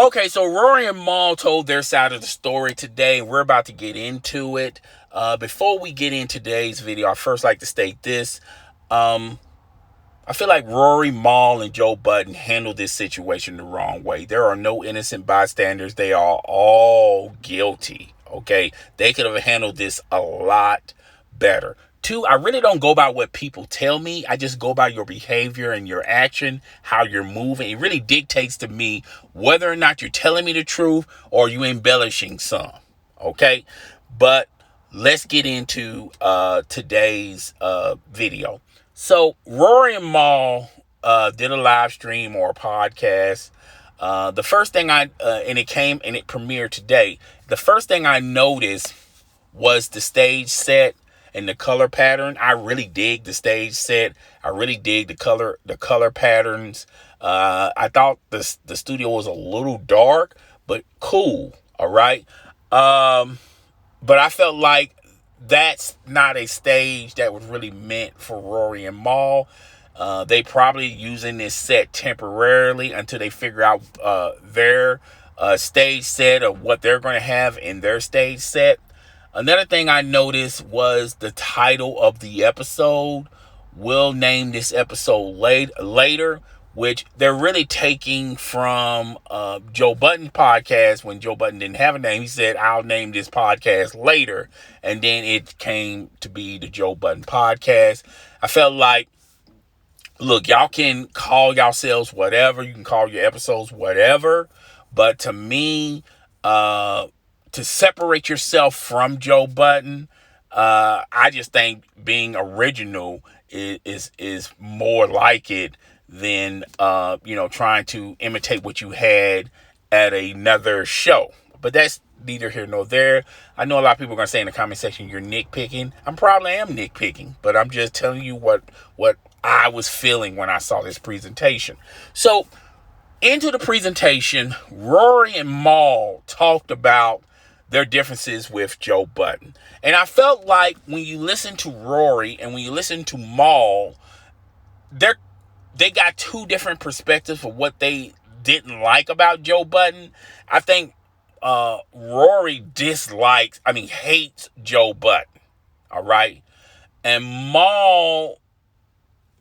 Okay, so Rory and Mal told their side of the story today. We're about to get into it. Before we get in today's video, I first like to state this. I feel like Rory, Mal, and Joe Budden handled this situation the wrong way. There are no innocent bystanders. They are all guilty. Okay, they could have handled this a lot better. Two, I really don't go by what people tell me. I just go by your behavior and your action, how you're moving. It really dictates to me whether or not you're telling me the truth or you embellishing some. Okay, but let's get into today's video. So Rory and Mal did a live stream or a podcast. The first thing and it premiered today. The first thing I noticed was the stage set and the color pattern. I really dig the stage set. I really dig the color patterns. I thought the studio was a little dark, but cool. All right. But I felt like that's not a stage that was really meant for Rory and Mal. They probably using this set temporarily until they figure out their stage set of what they're going to have in their stage set. Another thing I noticed was the title of the episode. We'll name this episode later, which they're really taking from Joe Budden Podcast. When Joe Budden didn't have a name, he said, I'll name this podcast later. And then it came to be the Joe Budden Podcast. I felt like, look, y'all can call yourselves whatever. You can call your episodes whatever. But to me, to separate yourself from Joe Budden, I just think being original is more like it than trying to imitate what you had at another show. But that's neither here nor there. I know a lot of people are gonna say in the comment section you're nitpicking. I probably am nitpicking, but I'm just telling you what I was feeling when I saw this presentation. So into the presentation, Rory and Mal talked about their differences with Joe Budden. And I felt like when you listen to Rory and when you listen to Mal, they got two different perspectives of what they didn't like about Joe Budden. I think Rory hates Joe Budden. All right. And Mal,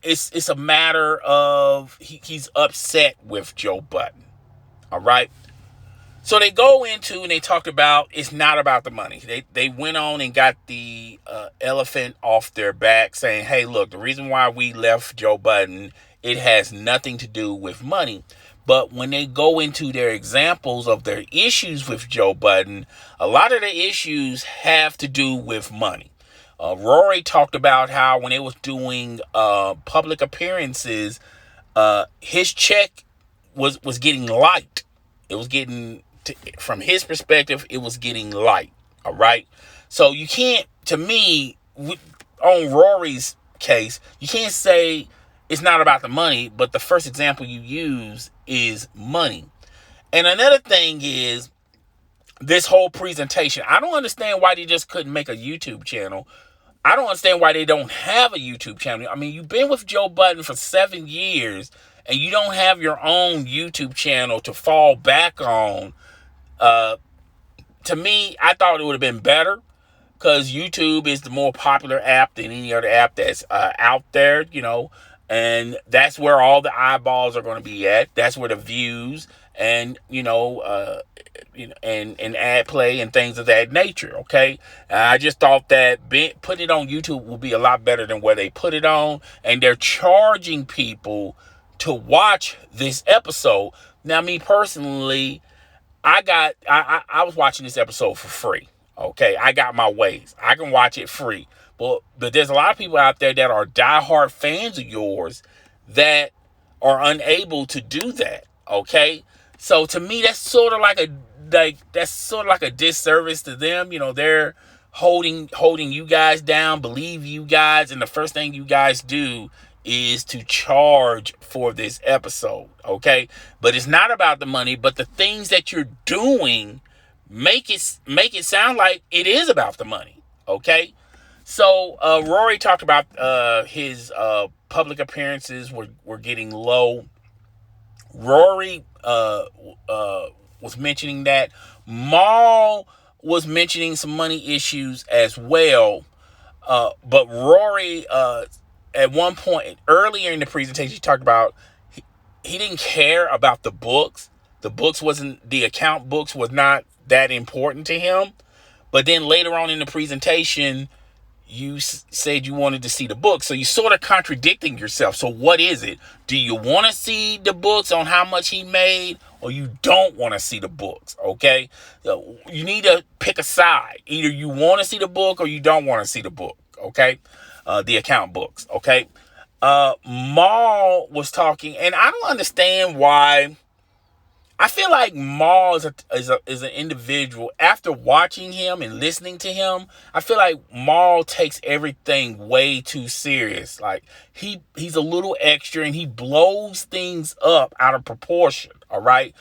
it's a matter of he's upset with Joe Budden. All right. So they go into and they talked about it's not about the money. They went on and got the elephant off their back saying, hey, look, the reason why we left Joe Budden, it has nothing to do with money. But when they go into their examples of their issues with Joe Budden, a lot of the issues have to do with money. Rory talked about how when they was doing public appearances, his check was getting light. It was getting, from his perspective, it was getting light. All right. So you can't, to me, on Rory's case, you can't say it's not about the money, but the first example you use is money. And another thing is this whole presentation. I don't understand why they just couldn't make a YouTube channel. I don't understand why they don't have a YouTube channel. I mean, you've been with Joe Budden for 7 years and you don't have your own YouTube channel to fall back on. To me, I thought it would have been better because YouTube is the more popular app than any other app that's out there, and that's where all the eyeballs are going to be at. That's where the views and, and ad play and things of that nature. Okay. I just thought that putting it on YouTube would be a lot better than where they put it on. And they're charging people to watch this episode. Now, me personally, I was watching this episode for free. Okay. I got my ways. I can watch it free. But there's a lot of people out there that are diehard fans of yours that are unable to do that. Okay. So to me, that's sort of like a disservice to them. They're holding you guys down, believe you guys, and the first thing you guys do is to charge for this episode. Okay. But it's not about the money, but the things that you're doing make it sound like it is about the money. Okay. So Rory talked about his public appearances were getting low. Rory was mentioning that. Mal was mentioning some money issues as well. But Rory, at one point earlier in the presentation, he talked about he didn't care about the books. The account books was not that important to him. But then later on in the presentation, you said you wanted to see the book. So you sort of contradicting yourself. So what is it? Do you want to see the books on how much he made, or you don't want to see the books? Okay. So you need to pick a side. Either you want to see the book or you don't want to see the book. Okay. The account books. Okay. Mal was talking, and I don't understand why. I feel like Mal is an individual. After watching him and listening to him, I feel like Mal takes everything way too serious. Like he's a little extra and he blows things up out of proportion. All right.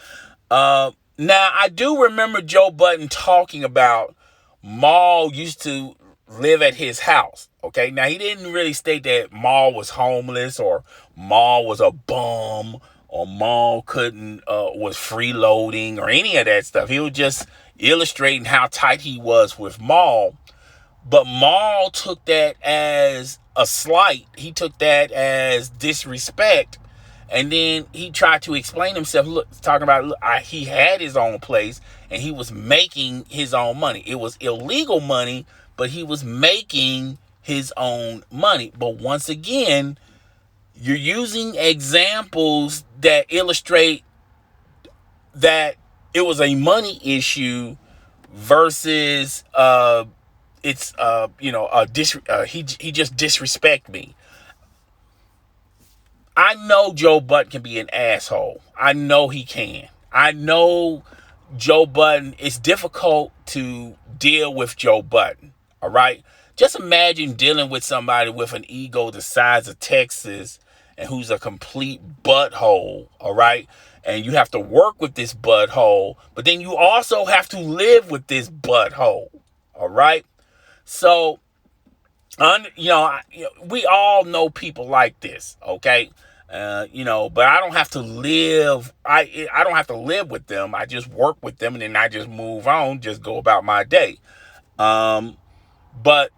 Now I do remember Joe Budden talking about Mal used to live at his house. Okay. Now he didn't really state that Mal was homeless or Mal was a bum or Mal was freeloading or any of that stuff. He was just illustrating how tight he was with Mal. But Mal took that as a slight. He took that as disrespect. And then he tried to explain himself, talking about he had his own place and he was making his own money. It was illegal money, but he was making his own money. But once again, you're using examples that illustrate that it was a money issue versus he just disrespect me. I know Joe Budden can be an asshole. I know he can. I know Joe Budden. It's difficult to deal with Joe Budden. All right. Just imagine dealing with somebody with an ego the size of Texas and who's a complete butthole, all right? And you have to work with this butthole, but then you also have to live with this butthole, all right? So, we all know people like this, okay? But I don't have to live. I don't have to live with them. I just work with them, and then I just move on, just go about my day. But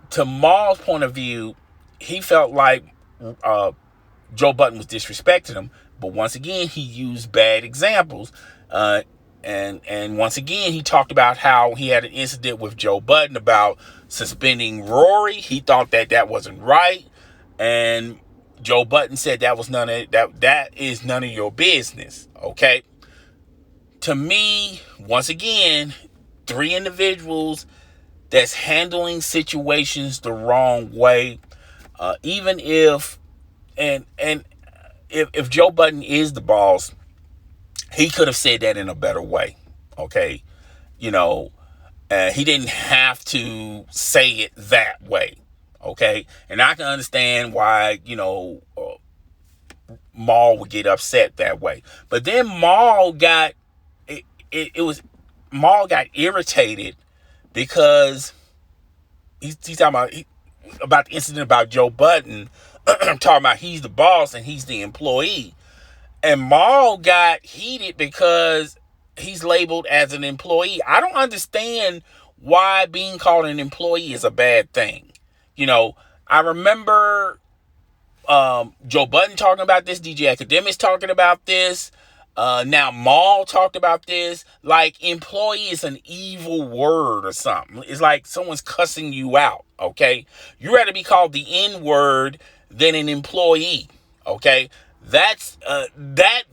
to Mal's point of view, he felt like Joe Budden was disrespecting him, but once again he used bad examples, and once again he talked about how he had an incident with Joe Budden about suspending Rory. He thought that wasn't right, and Joe Budden said that is none of your business. Okay, to me, once again, three individuals that's handling situations the wrong way. Even if if Joe Budden is the boss, he could have said that in a better way. Okay. He didn't have to say it that way. Okay. And I can understand why, Mal would get upset that way. But then Mal got irritated because he's talking about the incident about Joe Budden, talking about he's the boss and he's the employee. And Mal got heated because he's labeled as an employee. I don't understand why being called an employee is a bad thing. I remember Joe Budden talking about this, DJ Academics talking about this. Now Mal talked about this. Like, employee is an evil word or something. It's like someone's cussing you out. Okay, you rather be called the N word than an employee. Okay, that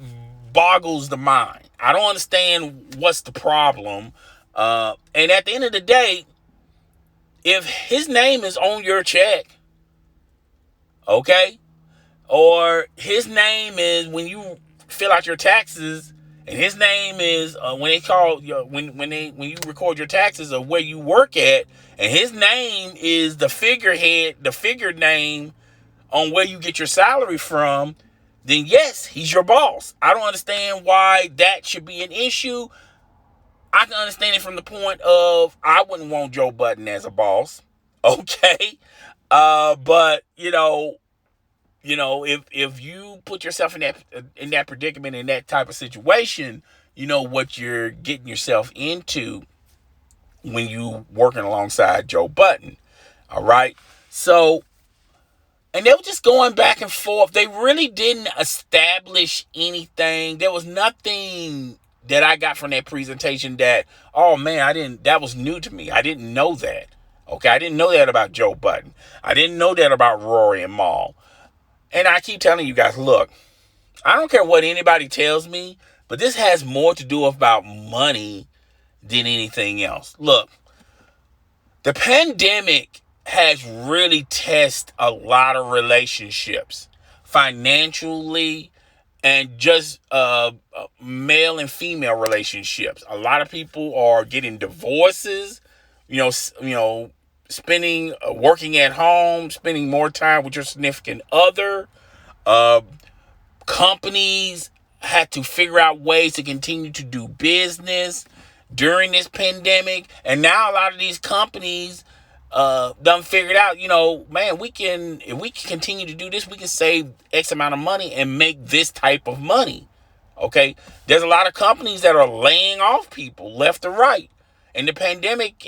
boggles the mind. I don't understand what's the problem. And at the end of the day, if his name is on your check, okay, or his name is when you fill out your taxes, and his name is when you record your taxes of where you work at, and his name is the figurehead, the figure name on where you get your salary from, then yes, he's your boss. I don't understand why that should be an issue. I can understand it from the point of I wouldn't want Joe Budden as a boss. Okay. But if you put yourself in that predicament, in that type of situation, you know what you're getting yourself into when you working alongside Joe Budden. All right. So, and they were just going back and forth. They really didn't establish anything. There was nothing that I got from that presentation that, oh man, that was new to me. I didn't know that. Okay, I didn't know that about Joe Budden. I didn't know that about Rory and Mal. And I keep telling you guys, look, I don't care what anybody tells me, but this has more to do about money than anything else. Look, the pandemic has really tested a lot of relationships, financially, and just male and female relationships. A lot of people are getting divorces, spending, working at home, spending more time with your significant other. Uh, Companies had to figure out ways to continue to do business during this pandemic. And now a lot of these companies done figured out, man, if we can continue to do this, we can save X amount of money and make this type of money. Okay. There's a lot of companies that are laying off people left or right. And the pandemic,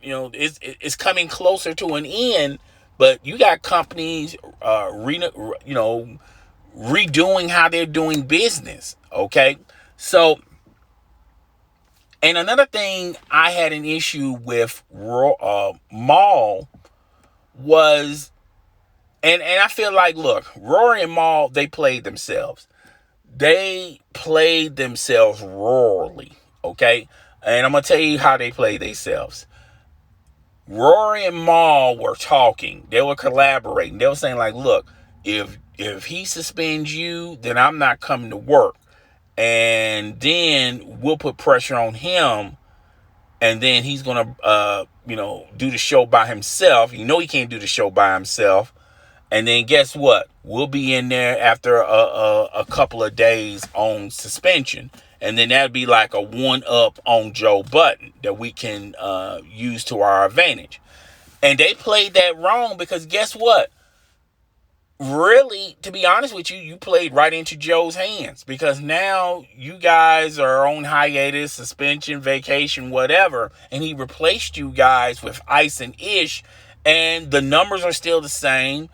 it's coming closer to an end, but you got companies, redoing how they're doing business. Okay. So, and another thing I had an issue with Mal was, and I feel like, look, Rory and Mal, they played themselves. They played themselves royally, okay? And I'm going to tell you how they played themselves. Rory and Mal were talking. They were collaborating. They were saying, like, look, if he suspends you, then I'm not coming to work. And then we'll put pressure on him, and then he's going to, do the show by himself. He can't do the show by himself. And then guess what? We'll be in there after a couple of days on suspension. And then that'd be like a one-up on Joe Budden that we can use to our advantage. And they played that wrong because guess what? Really, to be honest with you, you played right into Joe's hands because now you guys are on hiatus, suspension, vacation, whatever, and he replaced you guys with Ice and Ish, and the numbers are still the same.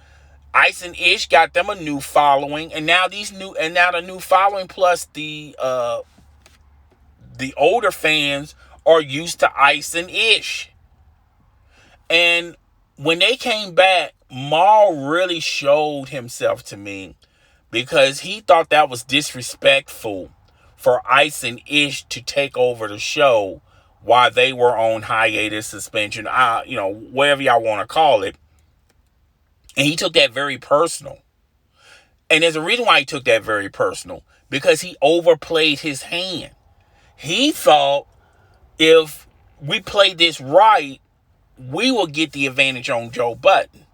Ice and Ish got them a new following, and now the new following plus the older fans are used to Ice and Ish. And when they came back, Mal really showed himself to me because he thought that was disrespectful for Ice and Ish to take over the show while they were on hiatus, suspension, whatever y'all want to call it. And he took that very personal. And there's a reason why he took that very personal, because he overplayed his hand. He thought if we play this right, we will get the advantage on Joe Budden.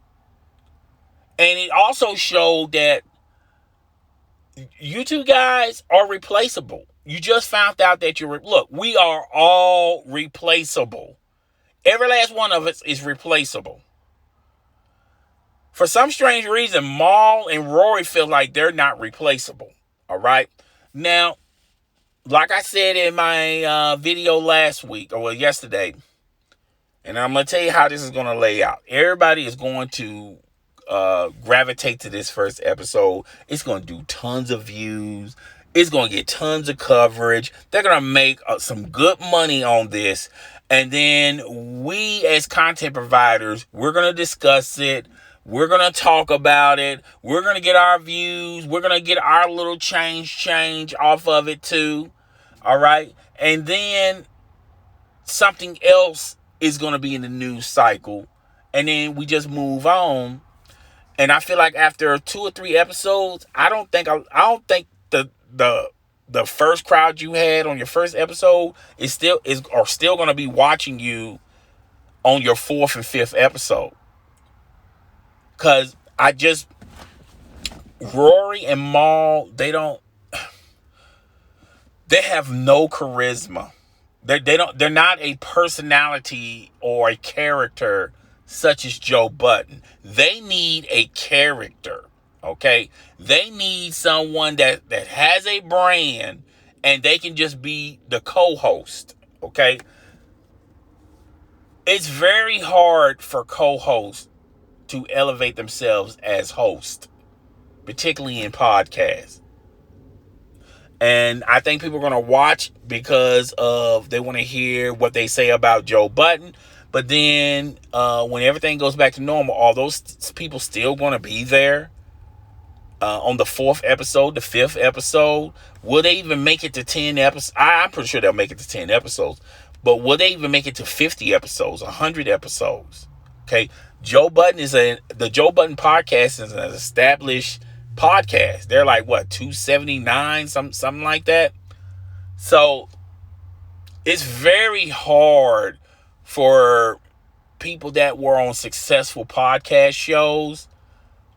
And it also showed that you two guys are replaceable. You just found out that look, we are all replaceable. Every last one of us is replaceable. For some strange reason, Mal and Rory feel like they're not replaceable. All right. Now, like I said in my video last week, or yesterday, and I'm going to tell you how this is going to lay out. Everybody is going to gravitate to this first episode. It's going to do tons of views. It's going to get tons of coverage. They're going to make some good money on this. And then we as content providers, we're going to discuss it. We're going to talk about it. We're going to get our views. We're going to get our little change off of it too. All right. And then something else is going to be in the news cycle. And then we just move on. And I feel like after 2 or 3 episodes, I don't think the first crowd you had on your first episode is still going to be watching you on your 4th and 5th episode. Cause Rory and Mal, they have no charisma. They're not a personality or a character such as Joe Budden. They need a character, okay? They need someone that has a brand and they can just be the co-host, okay? It's very hard for co-hosts to elevate themselves as hosts, particularly in podcasts. And I think people are going to watch because of they want to hear what they say about Joe Budden. But then when everything goes back to normal, all those people still going to be there on the 4th episode, the 5th episode. Will they even make it to 10 episodes? I'm pretty sure they'll make it to 10 episodes. But will they even make it to 50 episodes, 100 episodes? Okay. The Joe Budden Podcast is an established podcast. They're like, what, 279, something like that. So it's very hard for people that were on successful podcast shows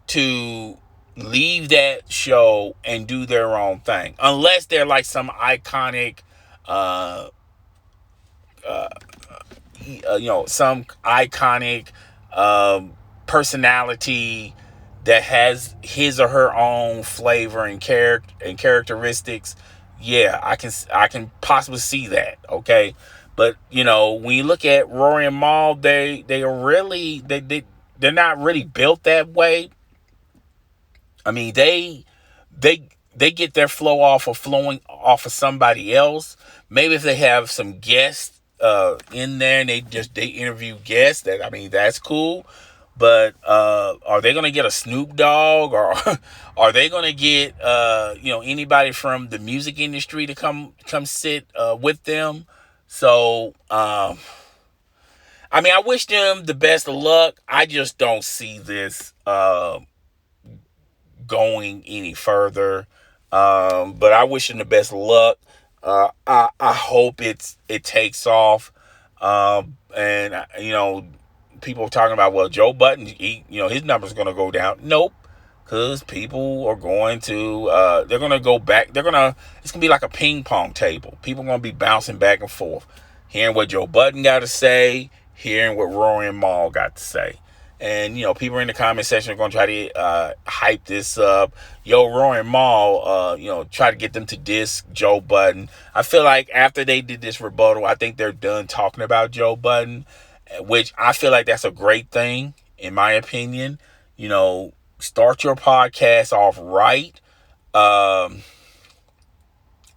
to leave that show and do their own thing, unless they're like some iconic some iconic personality that has his or her own flavor and characteristics. Yeah, I can possibly see that. Okay, but when you look at Rory and Mal, they're not really built that way. I mean, they get their flowing off of somebody else. Maybe if they have some guests in there and they interview guests, that's cool. But are they going to get a Snoop Dogg, or are they going to get anybody from the music industry to come sit with them? So I wish them the best of luck. I just don't see this going any further. But I wish them the best of luck. I hope it takes off. And people are talking about, well, Joe Budden, his number's going to go down. Nope. Because people are going to, they're going to go back. It's going to be like a ping pong table. People are going to be bouncing back and forth, hearing what Joe Budden got to say, hearing what Rory and Mal got to say. And, people in the comment section are going to try to hype this up. Yo, Rory and Mal, try to get them to diss Joe Budden. I feel like after they did this rebuttal, I think they're done talking about Joe Budden, which I feel like that's a great thing, in my opinion. Start your podcast off right,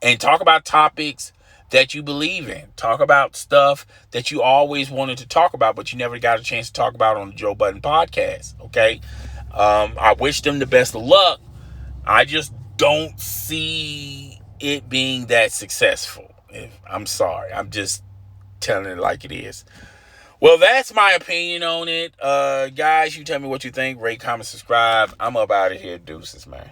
and talk about topics that you believe in. Talk about stuff that you always wanted to talk about, but you never got a chance to talk about on the Joe Budden Podcast. Okay. I wish them the best of luck. I just don't see it being that successful. I'm sorry. I'm just telling it like it is. Well, that's my opinion on it. Guys, you tell me what you think. Rate, comment, subscribe. I'm up out of here. Deuces, man.